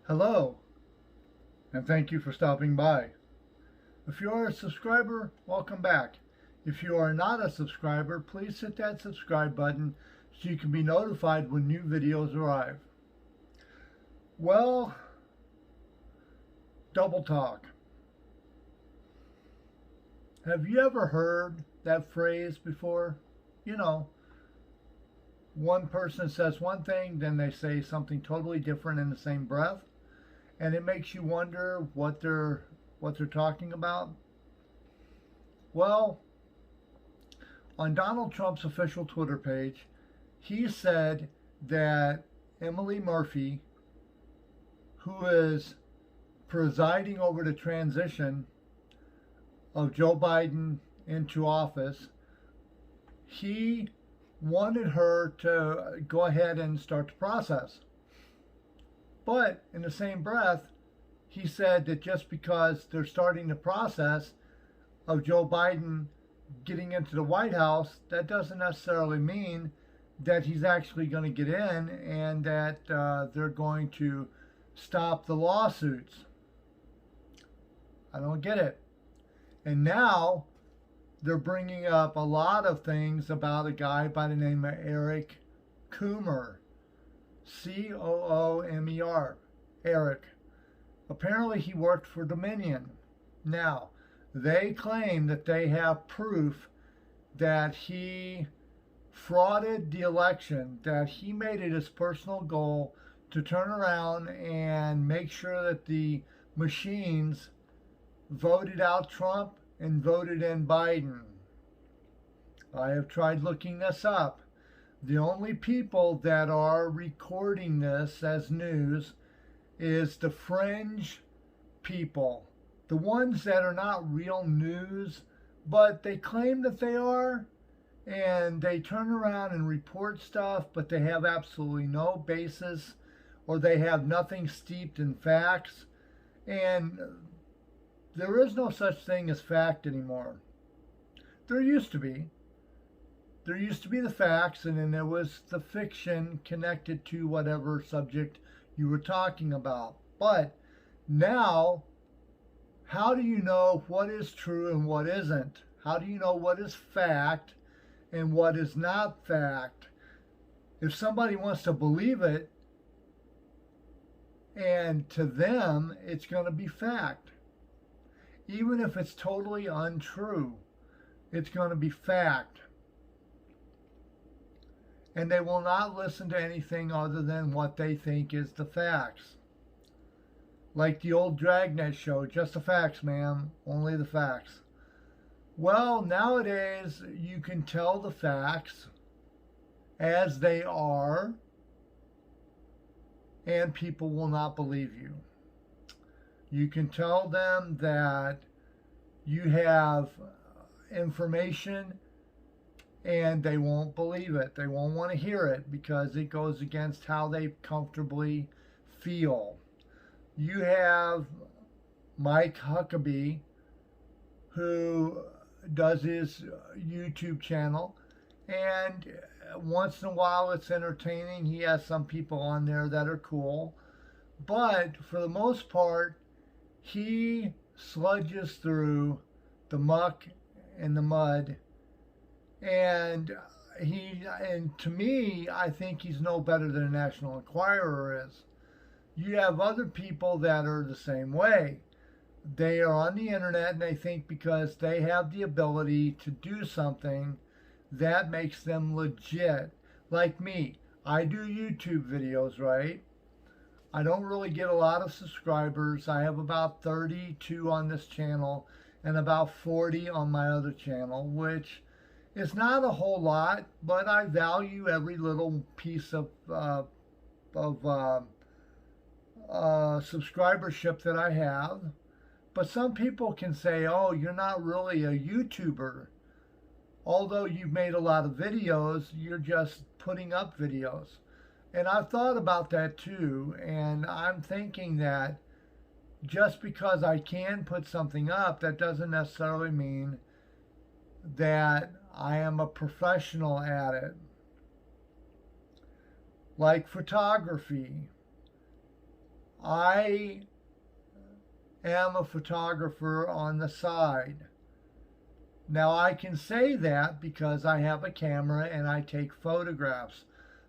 Hello, and thank you for stopping by. If you are a subscriber, welcome back. If you are not a subscriber, please hit that subscribe button so you can be notified when new videos arrive. Well, double talk. Have you ever heard that phrase before? You know, one person says one thing, then they say something totally different in the same breath, and it makes you wonder what they're talking about. Well, on Donald Trump's official Twitter page, he said that Emily Murphy, who is presiding over the transition of Joe Biden into office, he wanted her to go ahead and start the process. But in the same breath, he said that just because they're starting the process of Joe Biden getting into the White House, that doesn't necessarily mean that he's actually going to get in and that they're going to stop the lawsuits. I don't get it. And now they're bringing up a lot of things about a guy by the name of Eric Coomer. Coomer. Eric. Apparently he worked for Dominion. Now, they claim that they have proof that he frauded the election, that he made it his personal goal to turn around and make sure that the machines voted out Trump and voted in Biden. I have tried looking this up. The only people that are recording this as news is the fringe people. The ones that are not real news, but they claim that they are, and they turn around and report stuff, but they have absolutely no basis, or they have nothing steeped in facts. And there is no such thing as fact anymore. There used to be. There used to be the facts, and then there was the fiction connected to whatever subject you were talking about. But now, how do you know what is true and what isn't? How do you know what is fact and what is not fact? If somebody wants to believe it, and to them, it's going to be fact. Even if it's totally untrue, it's going to be fact. And they will not listen to anything other than what they think is the facts. Like the old Dragnet show, just the facts, ma'am, only the facts. Well, nowadays you can tell the facts as they are, and people will not believe you. You can tell them that you have information and they won't believe it. They won't want to hear it because it goes against how they comfortably feel. You have Mike Huckabee, who does his YouTube channel, and once in a while it's entertaining. He has some people on there that are cool, but for the most part, he sludges through the muck and the mud. And to me, I think he's no better than a National Enquirer is. You have other people that are the same way. They are on the internet and they think because they have the ability to do something, that makes them legit. Like me, I do YouTube videos, right? I don't really get a lot of subscribers. I have about 32 on this channel and about 40 on my other channel, which it's not a whole lot, but I value every little piece of subscribership that I have. But some people can say, oh, you're not really a YouTuber. Although you've made a lot of videos, you're just putting up videos. And I've thought about that too, and I'm thinking that just because I can put something up, that doesn't necessarily mean that I am a professional at it. Like photography. I am a photographer on the side. Now I can say that because I have a camera and I take photographs.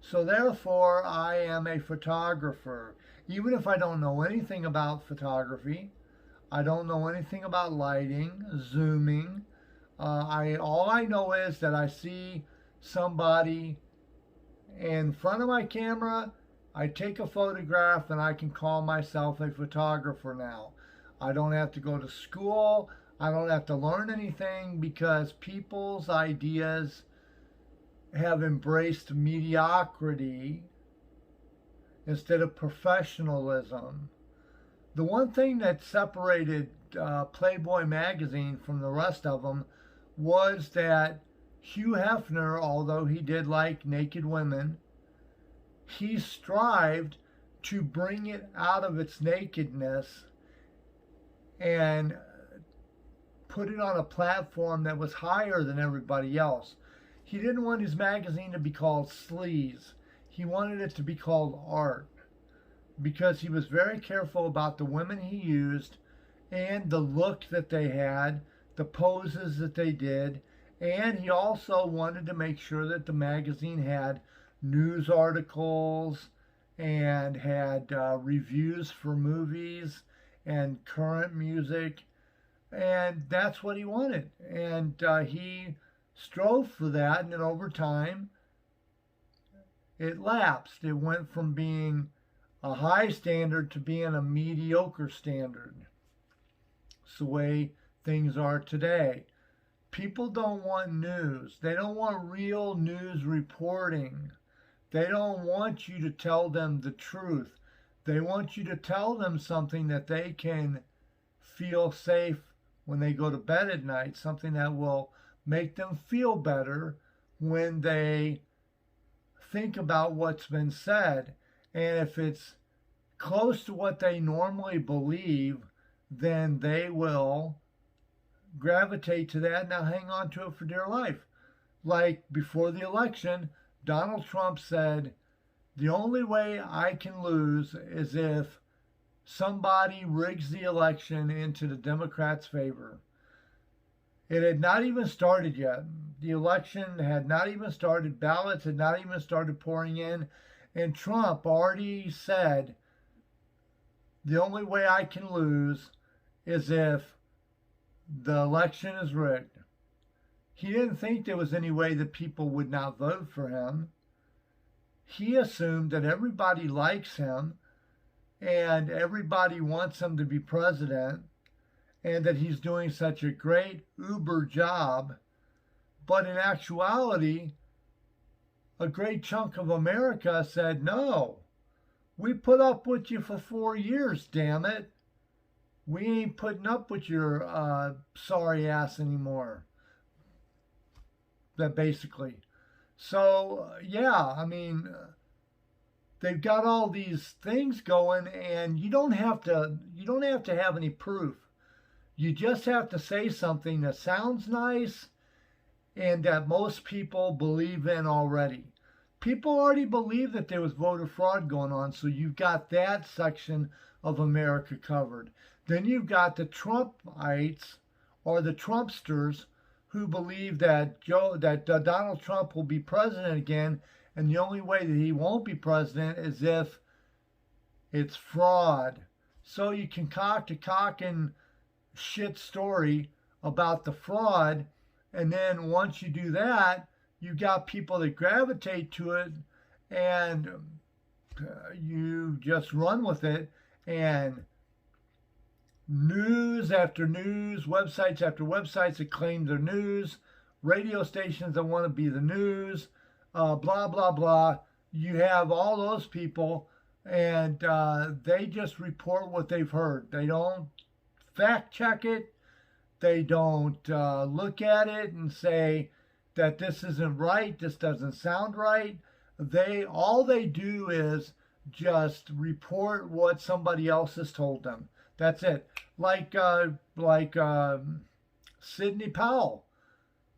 So therefore I am a photographer. Even if I don't know anything about photography, I don't know anything about lighting, zooming. All I know is that I see somebody in front of my camera, I take a photograph, and I can call myself a photographer now. I don't have to go to school. I don't have to learn anything because people's ideas have embraced mediocrity instead of professionalism. The one thing that separated Playboy magazine from the rest of them was that Hugh Hefner, although he did like naked women, he strived to bring it out of its nakedness and put it on a platform that was higher than everybody else. He didn't want his magazine to be called Sleaze. He wanted it to be called Art because he was very careful about the women he used and the look that they had, the poses that they did, and he also wanted to make sure that the magazine had news articles and had reviews for movies and current music, and that's what he wanted. And he strove for that, and then over time it lapsed. It went from being a high standard to being a mediocre standard. It's the way things are today. People don't want news. They don't want real news reporting. They don't want you to tell them the truth. They want you to tell them something that they can feel safe when they go to bed at night, something that will make them feel better when they think about what's been said. And if it's close to what they normally believe, then they will gravitate to that and they'll hang on to it for dear life. Like before the election, Donald Trump said, the only way I can lose is if somebody rigs the election into the Democrats' favor. It had not even started yet. The election had not even started. Ballots had not even started pouring in. And Trump already said, the only way I can lose is if the election is rigged. He didn't think there was any way that people would not vote for him. He assumed that everybody likes him and everybody wants him to be president and that he's doing such a great uber job. But in actuality, a great chunk of America said, no, we put up with you for 4 years, damn it. We ain't putting up with your sorry ass anymore. That basically. So, yeah, I mean, they've got all these things going and you don't have to have any proof. You just have to say something that sounds nice and that most people believe in already. People already believe that there was voter fraud going on, so you've got that section of America covered. Then you've got the Trumpites or the Trumpsters who believe that Donald Trump will be president again, and the only way that he won't be president is if it's fraud. So you concoct a cock and shit story about the fraud, and then once you do that, you got people that gravitate to it, and you just run with it, and news after news, websites after websites that claim they're news, radio stations that want to be the news, blah, blah, blah. You have all those people, and they just report what they've heard. They don't fact check it. They don't look at it and say that this isn't right, this doesn't sound right. All they do is just report what somebody else has told them. That's it. Like Sidney Powell,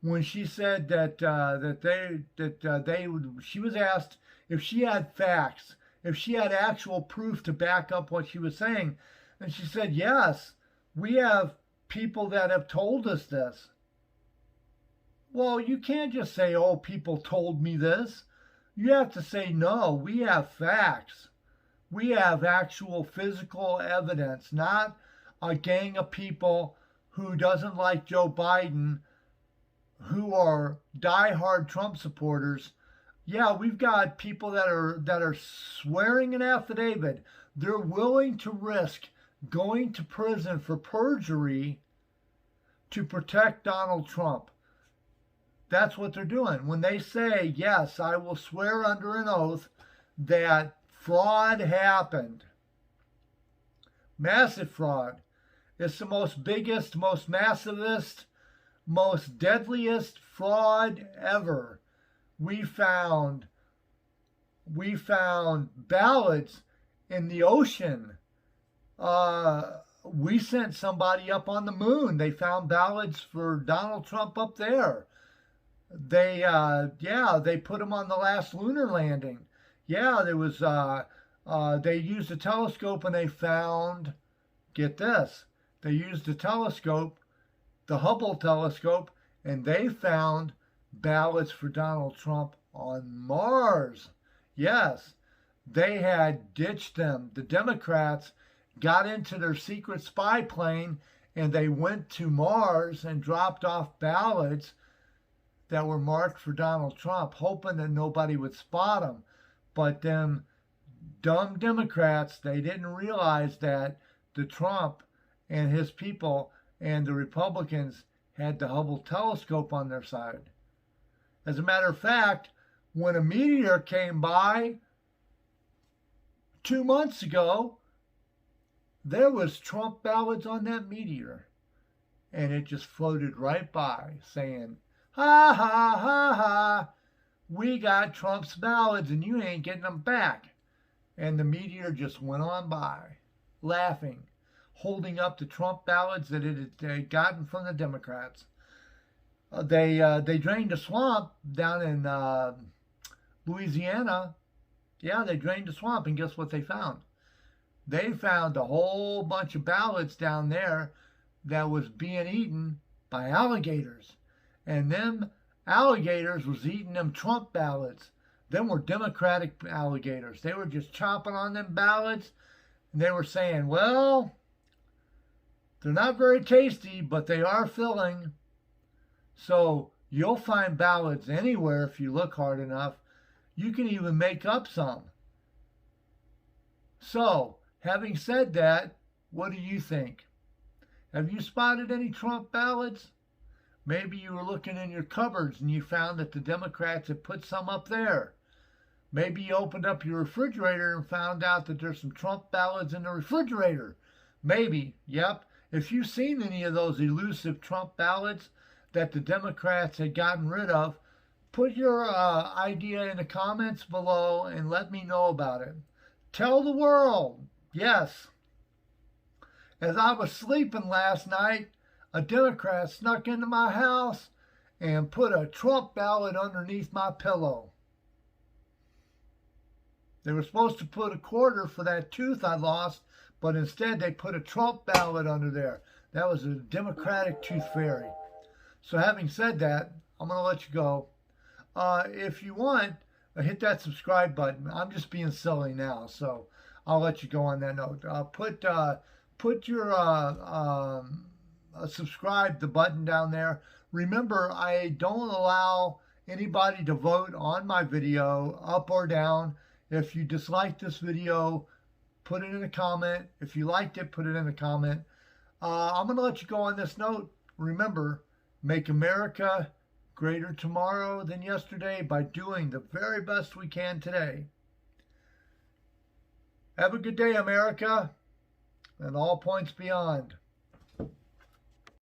when she said that she was asked if she had facts if she had actual proof to back up what she was saying. And she said, yes, we have people that have told us this. Well, you can't just say, oh, people told me this. You have to say, no, we have facts. We have actual physical evidence, not a gang of people who doesn't like Joe Biden, who are diehard Trump supporters. Yeah, we've got people that are swearing an affidavit. They're willing to risk going to prison for perjury to protect Donald Trump. That's what they're doing. When they say, yes, I will swear under an oath that fraud happened. Massive fraud. It's the most biggest, most massivest, most deadliest fraud ever. We found ballots in the ocean. We sent somebody up on the moon. They found ballots for Donald Trump up there. They put him on the last lunar landing. Yeah, there was, they used a telescope and they found, get this, they used a telescope, the Hubble telescope, and they found ballots for Donald Trump on Mars. Yes, they had ditched them. The Democrats got into their secret spy plane and they went to Mars and dropped off ballots that were marked for Donald Trump, hoping that nobody would spot them. But them dumb Democrats, they didn't realize that the Trump and his people and the Republicans had the Hubble telescope on their side. As a matter of fact, when a meteor came by 2 months ago, there was Trump ballots on that meteor. And it just floated right by saying, ha, ha, ha, ha, we got Trump's ballots and you ain't getting them back. And the meteor just went on by, laughing, holding up the Trump ballots that it had gotten from the Democrats. They drained a swamp down in Louisiana. Yeah, they drained a swamp, and guess what they found? They found a whole bunch of ballots down there that was being eaten by alligators. And them alligators was eating them Trump ballots. Them were Democratic alligators. They were just chomping on them ballots. And they were saying, well, they're not very tasty, but they are filling. So you'll find ballots anywhere if you look hard enough. You can even make up some. So, having said that, what do you think? Have you spotted any Trump ballots? Maybe you were looking in your cupboards and you found that the Democrats had put some up there. Maybe you opened up your refrigerator and found out that there's some Trump ballots in the refrigerator. Maybe, yep. If you've seen any of those elusive Trump ballots that the Democrats had gotten rid of, put your idea in the comments below and let me know about it. Tell the world, yes. As I was sleeping last night, a Democrat snuck into my house and put a Trump ballot underneath my pillow. They were supposed to put a quarter for that tooth I lost, but instead they put a Trump ballot under there. That was a Democratic tooth fairy. So having said that, I'm going to let you go. If you want, hit that subscribe button. I'm just being silly now, so I'll let you go on that note. Put your subscribe the button down there. Remember, I don't allow anybody to vote on my video up or down. If you disliked this video, put it in a comment. If you liked it, put it in a comment. I'm going to let you go on this note. Remember, make America greater tomorrow than yesterday by doing the very best we can today. Have a good day, America, and all points beyond.